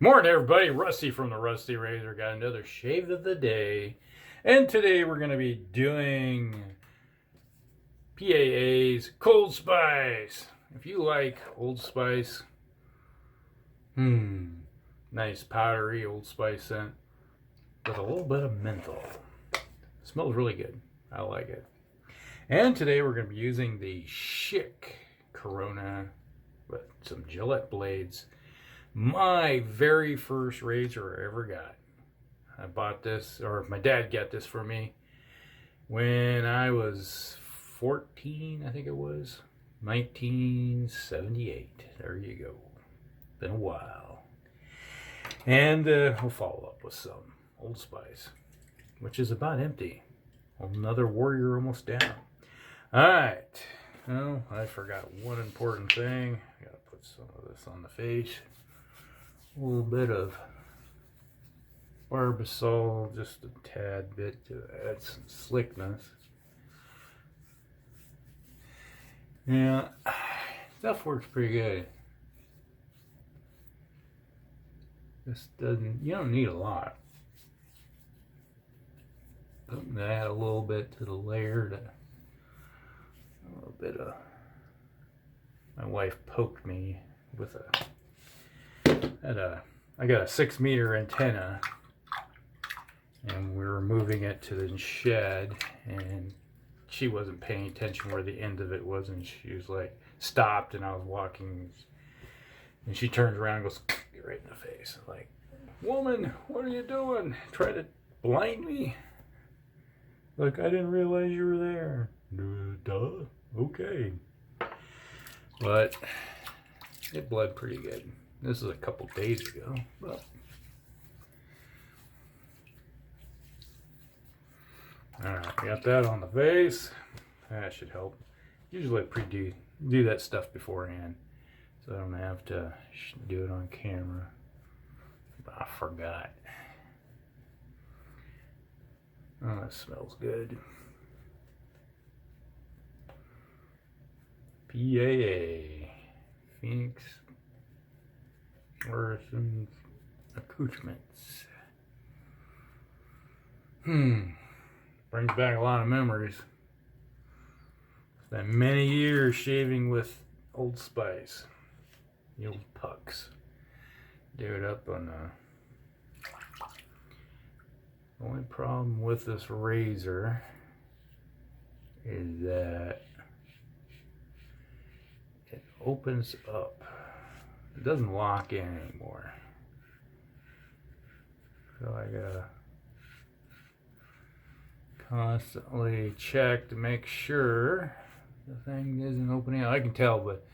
Morning, everybody. Rusty from the Rusty Razor. Got another shave of the day. And today we're going to be doing PAA's Cold Spice. If you like Old Spice, nice powdery Old Spice scent with a little bit of menthol. It smells really good. I like it. And today we're going to be using the Schick Krona with some Gillette blades. My very first razor I ever got. I bought this, or my dad got this for me when I was 14, I think it was. 1978. There you go. Been a while. And we'll follow up with some Old Spice, which is about empty. Another warrior almost down. Alright. Well, I forgot one important thing. I gotta put some of this on the face. A little bit of Barbasol, just a tad bit to add some slickness. Yeah, stuff works pretty good. Just doesn't, you don't need a lot. But add a little bit to the layer, a little bit of, my wife poked me with I got a 6-meter antenna, and we were moving it to the shed, and she wasn't paying attention where the end of it was, and she was like, stopped, and I was walking, and she turns around and goes right in the face, like, woman, what are you doing? Try to blind me? Like, I didn't realize you were there. Duh, okay. But it bled pretty good. This is a couple days ago, but alright, got that on the face. That should help. Usually I do that stuff beforehand, so I don't have to do it on camera. But I forgot. Oh, that smells good. PAA, Phoenix Artisan Accouterments. Brings back a lot of memories. Spent many years shaving with Old Spice. The old pucks. Do it up on the only problem with this razor is that it opens up. It doesn't lock in anymore. So I gotta constantly check to make sure the thing isn't opening up. I can tell, but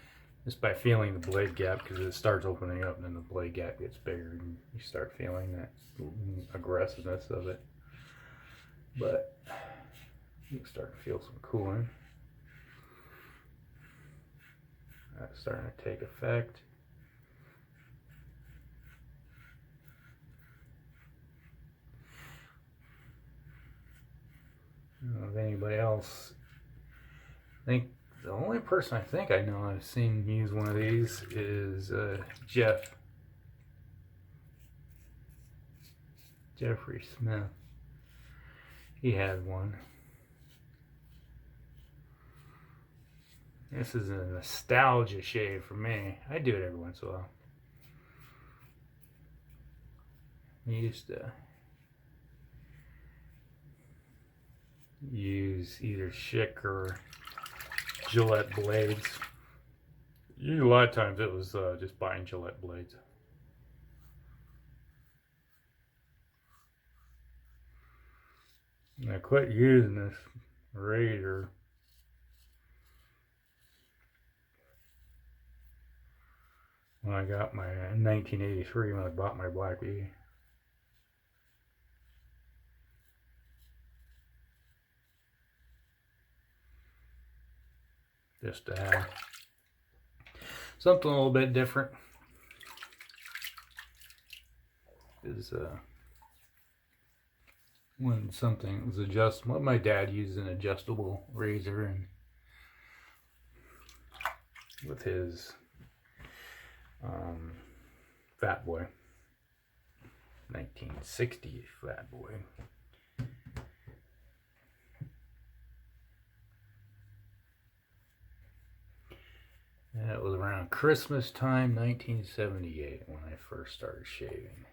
just by feeling the blade gap, because it starts opening up and then the blade gap gets bigger and you start feeling that aggressiveness of it. But you can start to feel some cooling. That's starting to take effect. I don't know if anybody else, I think the only person I think I know I've seen use one of these is Jeffrey Smith. He had one. This is a nostalgia shave for me. I do it every once in a while. I used to use either Schick or Gillette blades. A lot of times it was just buying Gillette blades. And I quit using this razor when I got my 1983 when I bought my Black Bee. Just to have something a little bit different. Is when something was adjustable. My dad used an adjustable razor, and with his Fat Boy. 1960 flat boy. That was around Christmas time, 1978, when I first started shaving.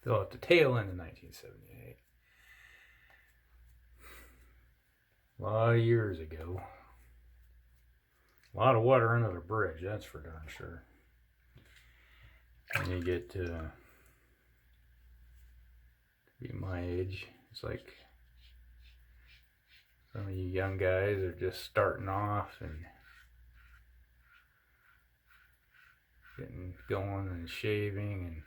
So at the tail end of 1978. A lot of years ago. A lot of water under the bridge, that's for darn sure. And you get to be my age. It's like some of you young guys are just starting off and getting going and shaving, and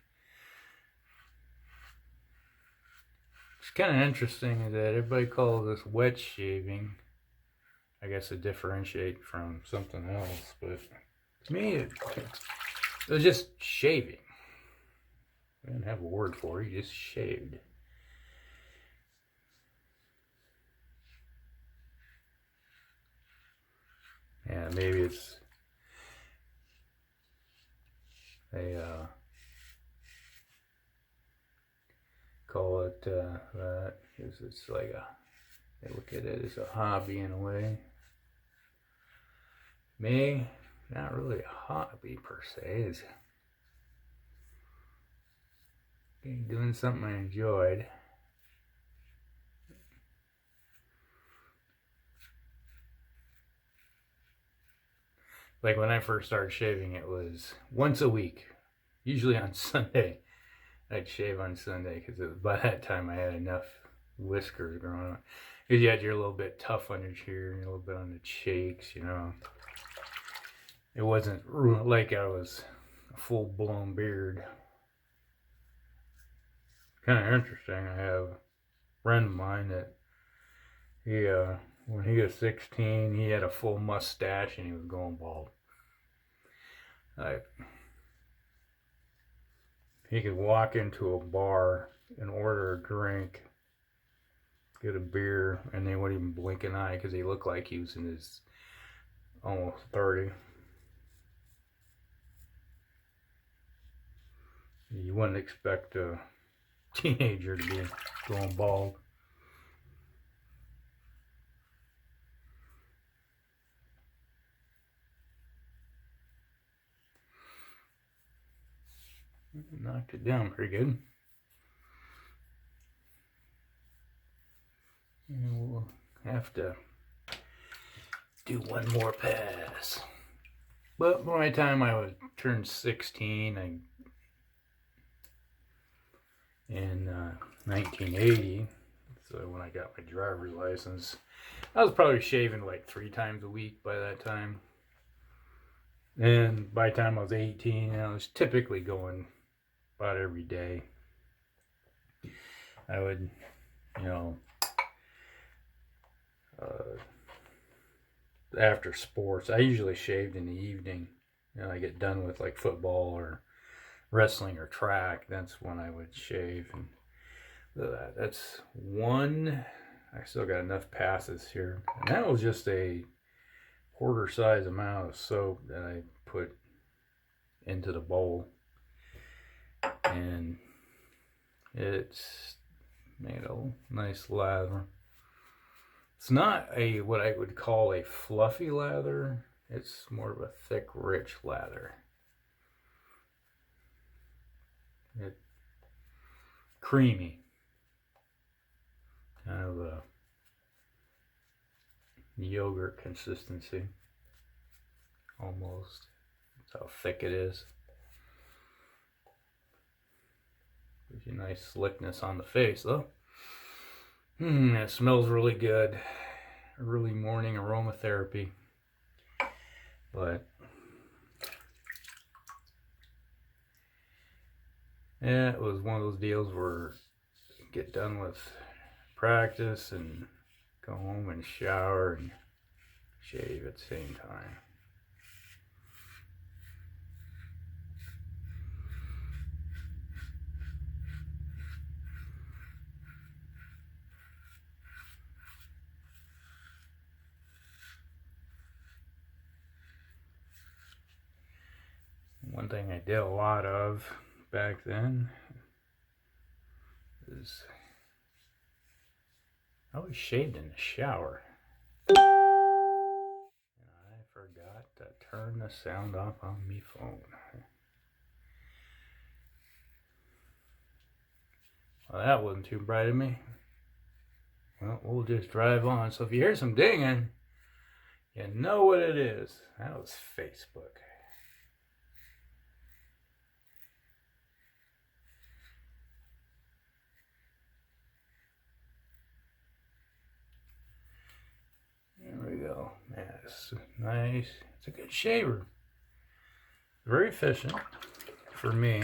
it's kind of interesting that everybody calls this wet shaving. I guess to differentiate from something else, but to me it was just shaving. I didn't have a word for it, you just shaved. Yeah, maybe it's a call it that, because it's like they look at it as a hobby in a way. Me, not really a hobby per se. It's doing something I enjoyed. Like when I first started shaving, it was once a week, usually on Sunday. I'd shave on Sunday because by that time I had enough whiskers growing on. Because you had your little bit tough on your chin, a little bit on the cheeks, you know. It wasn't like I was a full-blown beard. Kind of interesting. I have a friend of mine that he, when he was 16, he had a full mustache and he was going bald. Like, he could walk into a bar and order a drink, get a beer, and they wouldn't even blink an eye because he looked like he was in his almost 30. You wouldn't expect a teenager to be going bald. Knocked it down pretty good. And we'll have to do one more pass. But by the time I was turned 16, in 1980, so when I got my driver's license, I was probably shaving like 3 times a week by that time. And by the time I was 18, I was typically going about every day. I would, you know, after sports, I usually shaved in the evening. You know, I get done with like football or wrestling or track, that's when I would shave. And that's one. I still got enough passes here, and that was just a quarter size amount of soap that I put into the bowl, and it's made a nice lather. It's not a what I would call a fluffy lather, it's more of a thick, rich lather. It's creamy, kind of a yogurt consistency, almost. That's how thick it is. Gives you nice slickness on the face, though. It smells really good. Early morning aromatherapy, but yeah, it was one of those deals where you get done with practice and go home and shower and shave at the same time. One thing I did a lot of back then is I always shaved in the shower. And I forgot to turn the sound off on my phone. Well, that wasn't too bright of me. Well, we'll just drive on. So if you hear some dinging, you know what it is. That was Facebook. There we go. That's nice. It's a good shaver. Very efficient for me.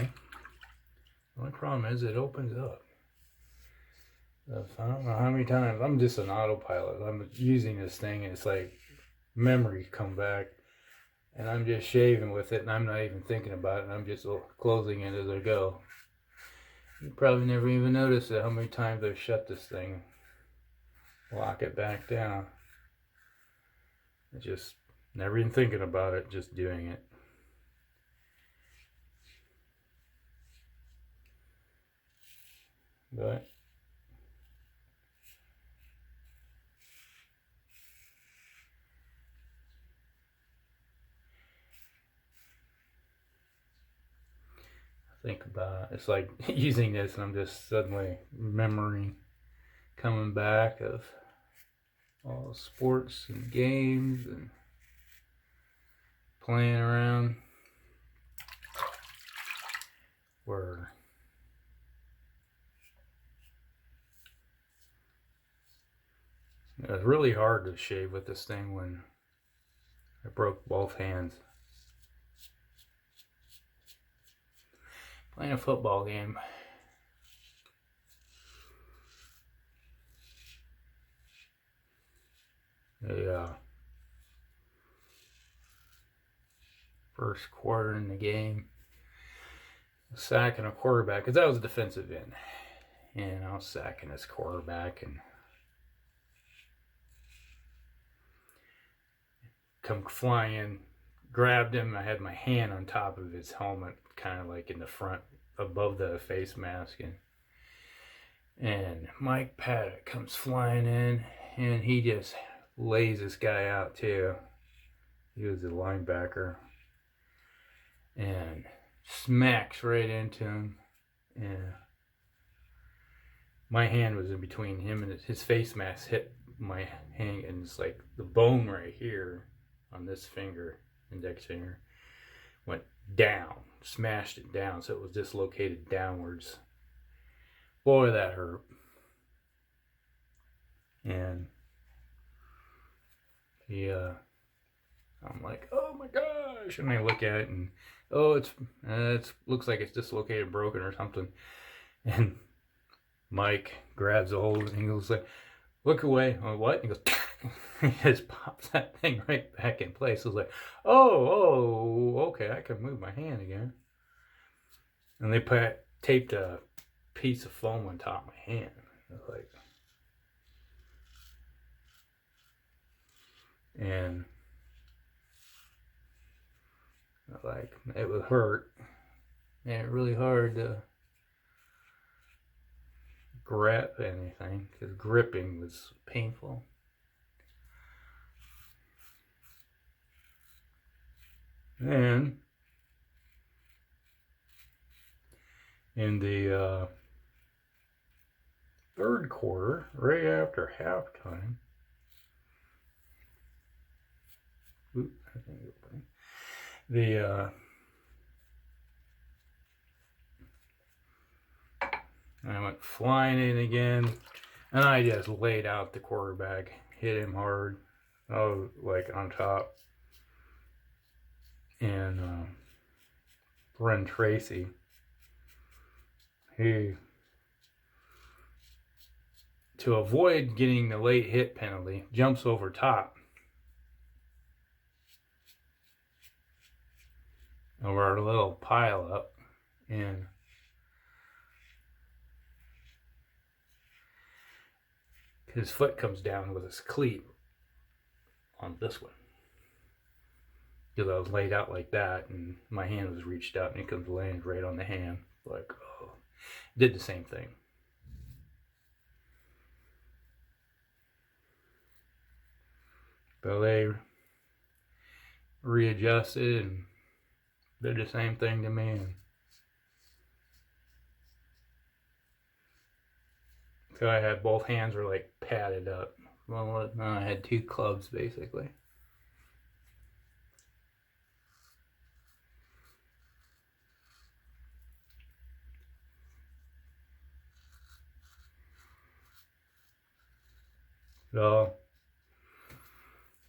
The only problem is it opens up. I don't know how many times. I'm just an autopilot. I'm using this thing and it's like memories come back. And I'm just shaving with it and I'm not even thinking about it. I'm just closing it as I go. You probably never even noticed how many times I've shut this thing. Lock it back down. Just never even thinking about it, just doing it. But think about it. It's like using this and I'm just suddenly remembering coming back of all the sports and games and playing around where it was really hard to shave with this thing when I broke both hands. Playing a football game. First quarter in the game, sacking a quarterback, because that was a defensive end. And I was sacking this quarterback and come flying in, grabbed him. I had my hand on top of his helmet, kind of like in the front above the face mask, and Mike Paddock comes flying in and he just lays this guy out too. He was a linebacker and smacks right into him, and my hand was in between him and his face mask hit my hand, and it's like the bone right here on this finger, index finger, went down, smashed it down, so it was dislocated downwards. Boy, that hurt. And I'm like, oh my gosh, and I look at it and it looks like it's dislocated, broken or something. And Mike grabs a hold and he goes like, look away. Oh, what? He goes, he just pops that thing right back in place. I was like, oh, okay, I can move my hand again. And they taped a piece of foam on top of my hand. I was like, and like, it would hurt. And it really hard to grab anything because gripping was painful. And in the third quarter, right after halftime, I went flying in again, and I just laid out the quarterback, hit him hard. I was like on top. And Bren Tracy, he, to avoid getting the late hit penalty, jumps over top over our little pile up, and his foot comes down with his cleat on this one. because I was laid out like that, and my hand was reached out, and it comes laying right on the hand. Like, oh, did the same thing. So they readjusted and did the same thing to me. And so I had both hands were like padded up. Well, no, I had 2 clubs basically. So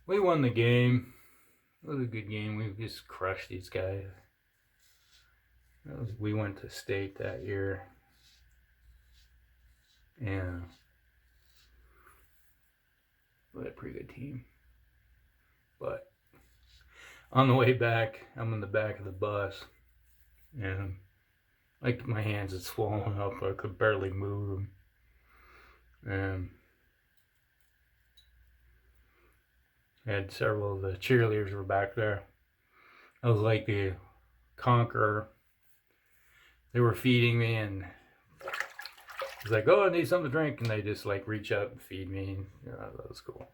we won the game. It was a good game. We just crushed these guys. We went to state that year. Yeah. We had a pretty good team. But on the way back, I'm in the back of the bus. And like my hands had swollen up. I could barely move them. And had several of the cheerleaders were back there. I was like the conqueror. They were feeding me, and I was like, oh, I need something to drink, and they just like reach out and feed me. And, that was cool.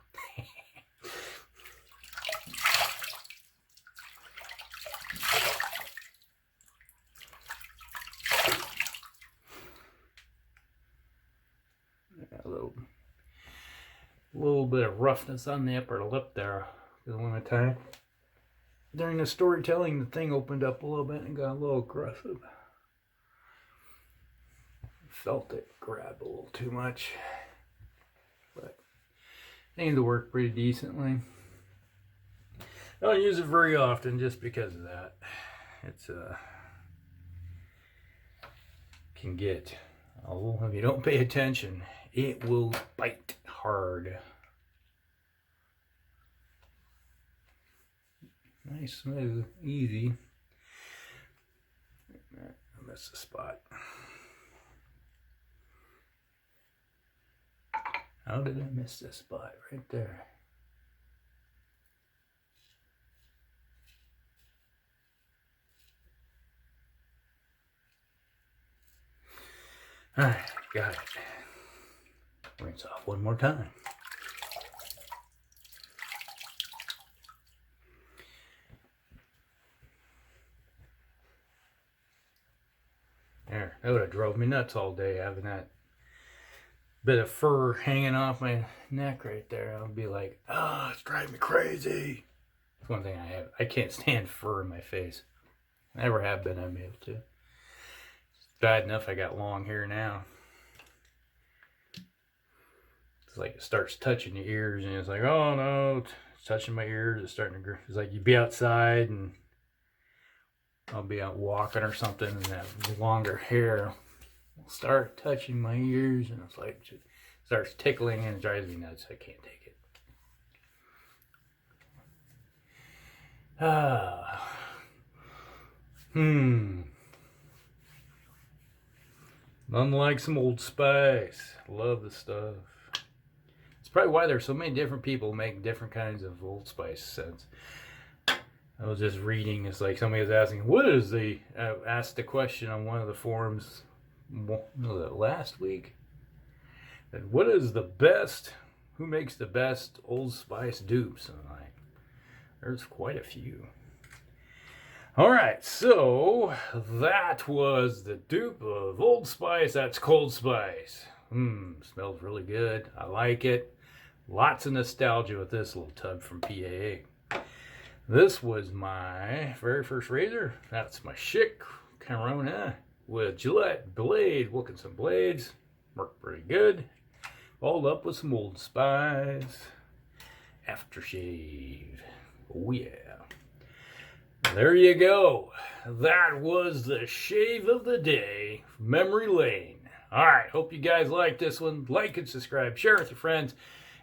A little bit of roughness on the upper lip there. Because one time during the storytelling, the thing opened up a little bit and got a little aggressive. Felt it grab a little too much, but it seemed to work pretty decently. I don't use it very often just because of that. It's can get, oh, if you don't pay attention, it will bite hard. Nice, smooth, easy. I missed the spot. How did I miss this spot? Right there. Alright, got it. Rinse off one more time. There, that would have drove me nuts all day, having that bit of fur hanging off my neck right there. I'll be like, oh, it's driving me crazy. That's one thing I have. I can't stand fur in my face. I never have been able to. It's bad enough I got long hair now. It's like it starts touching your ears, and it's like, oh no, it's touching my ears. It's starting to, it's like you'd be outside and I'll be out walking or something, and that longer hair will start touching my ears, and it's like it starts tickling, and it drives me nuts. I can't take it. Unlike some Old Spice. Love the stuff. It's probably why there's so many different people making different kinds of Old Spice scents. I was just reading, it's like somebody was asking, what is the, asked the question on one of the forums, last week, that what is the best, who makes the best Old Spice dupes? And I'm like, there's quite a few. Alright, so that was the dupe of Old Spice. That's Cold Spice. Smells really good. I like it. Lots of nostalgia with this little tub from PAA. This was my very first razor. That's my Schick Krona with Gillette blade, Wilkinson blades. Worked pretty good. Followed up with some Old Spice. Aftershave. Oh yeah. There you go. That was the shave of the day. Memory lane. Alright, hope you guys liked this one. Like and subscribe. Share with your friends.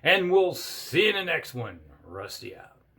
And we'll see you in the next one. Rusty out.